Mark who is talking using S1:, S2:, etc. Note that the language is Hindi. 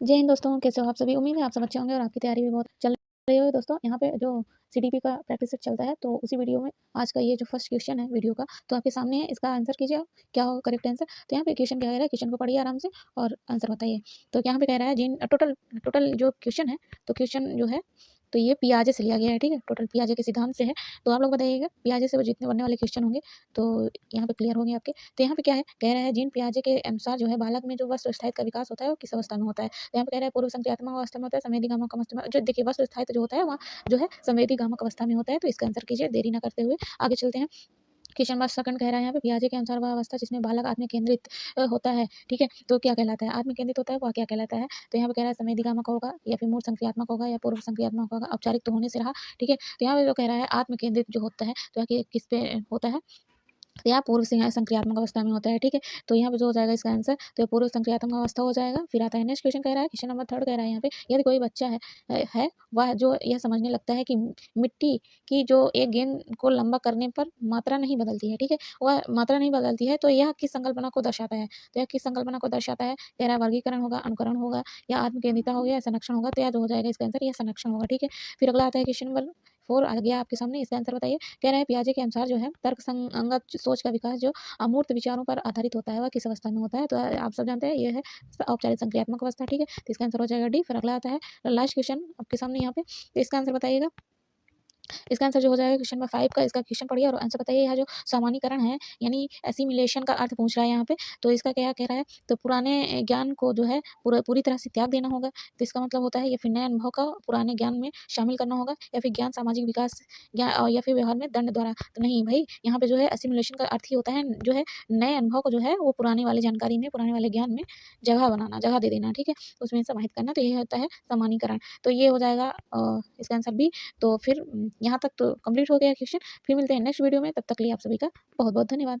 S1: जय हिंद दोस्तों, कैसे हो आप सभी। उम्मीद है आप सब अच्छे होंगे और आपकी तैयारी भी बहुत चल रही होगी। दोस्तों यहाँ पे जो सीडीपी का प्रैक्टिस सेट चलता है, तो उसी वीडियो में आज का ये जो फर्स्ट क्वेश्चन है वीडियो का, तो आपके सामने है। इसका आंसर कीजिए आप, क्या होगा करेक्ट आंसर। तो यहाँ पे क्वेश्चन क्या कह रहा है, क्वेश्चन को पढ़िए आराम से और आंसर बताइए। तो यहाँ पे कह रहा है जिन टोटल टोटल जो क्वेश्चन है, तो क्वेश्चन जो है तो ये पियाजे से लिया गया है, ठीक है। टोटल पियाजे के सिद्धांत से है। तो आप लोग बताइएगा पियाजे से वो जितने बनने वाले क्वेश्चन होंगे तो यहाँ पे क्लियर होंगे आपके। तो यहाँ पे क्या है, कह रहा है जीन पियाजे के अनुसार जो है बालक में जो वस्त्र स्थायित्व का विकास होता है वो किस अवस्था में होता है। तो यहाँ पे कह रहा है पूर्व संक्रियात्मक अवस्था में होता है, संवेदीगामक अवस्था में। जो देखिए वस्त्र स्थायित्व जो होता है वहाँ जो है संवेदीगामक अवस्था में होता है। तो इसका आंसर कीजिए, देरी ना करते हुए आगे चलते हैं। क्वेश्चन नंबर सेकंड कह रहा है यहाँ पे पियाजे के अनुसार वह अवस्था जिसमें बालक आत्म केंद्रित होता है, ठीक है। तो क्या कहलाता है, आत्म केंद्रित होता है वह क्या कहलाता है। तो यहाँ पे कह रहा है संवेदीगामक होगा या फिर मूल संक्रियात्मक होगा या पूर्व संक्रियात्मक होगा। औपचारिक तो होने से रहा, ठीक है। तो यहाँ पे जो कह रहा है आत्म केंद्रित जो होता है, तो यहाँ किस पे होता है, तो यहाँ पूर्व संक्रियात्मक अवस्था में होता है, ठीक है। तो यहाँ पे जो हो जाएगा इसका आंसर, तो ये पूर्व संक्रियात्मक अवस्था हो जाएगा। फिर आता है नेक्स्ट क्वेश्चन, कह रहा है क्वेश्चन नंबर थर्ड कह रहा है यहाँ पे, यदि कोई बच्चा है वह जो यह समझने लगता है कि मिट्टी की जो एक गेंद को लंबा करने पर मात्रा नहीं बदलती है, ठीक है, वह मात्रा नहीं बदलती है, तो यह किस संकल्पना को दर्शाता है। तो यह किस संकल्पना को दर्शाता है, कह रहा है वर्गीकरण होगा, अनुकरण होगा या आत्मकेंद्रिता होगा या संरक्षण होगा। तो यह जो हो जाएगा इसका आंसर, यह संरक्षण होगा, ठीक है। फिर अगला आता है क्वेश्चन नंबर 4 आ गया आपके सामने, इसका आंसर बताइए। कह रहा है पियाजे के अनुसार जो है तर्क संगत सोच का विकास जो अमूर्त विचारों पर आधारित होता है वह किस अवस्था में होता है। तो आप सब जानते हैं ये है औपचारिक संक्रियात्मक अवस्था, ठीक है। तो इसका आंसर हो जाएगा डी। फिर अगला आता है लास्ट क्वेश्चन आपके सामने यहाँ पे, तो इसका आंसर बताइएगा। इसका आंसर जो हो जाएगा क्वेश्चन नंबर 5 का, इसका क्वेश्चन पढ़िए और आंसर बताइए। यह जो सामान्यीकरण है यानी एसिमिलेशन का अर्थ पूछ रहा है यहाँ पे, तो इसका क्या कह रहा है, तो पुराने ज्ञान को जो है पूरी तरह से त्याग देना होगा। तो इसका मतलब होता है या फिर नए अनुभव का पुराने ज्ञान में शामिल करना होगा या फिर ज्ञान सामाजिक विकास ज्ञान या फिर व्यवहार में दंड द्वारा। तो नहीं भाई, यहाँ पे जो है एसिमिलेशन का अर्थ ही होता है जो है नए अनुभव को जो है वो पुराने वाले जानकारी में, पुराने वाले ज्ञान में जगह बनाना, जगह दे देना, ठीक है। तो उसमें समाहित करना, तो ये होता है सामान्यीकरण। तो ये हो जाएगा इसका आंसर बी। तो फिर यहाँ तक तो कंप्लीट हो गया क्वेश्चन। फिर मिलते हैं नेक्स्ट वीडियो में, तब तक के लिए आप सभी का बहुत बहुत धन्यवाद।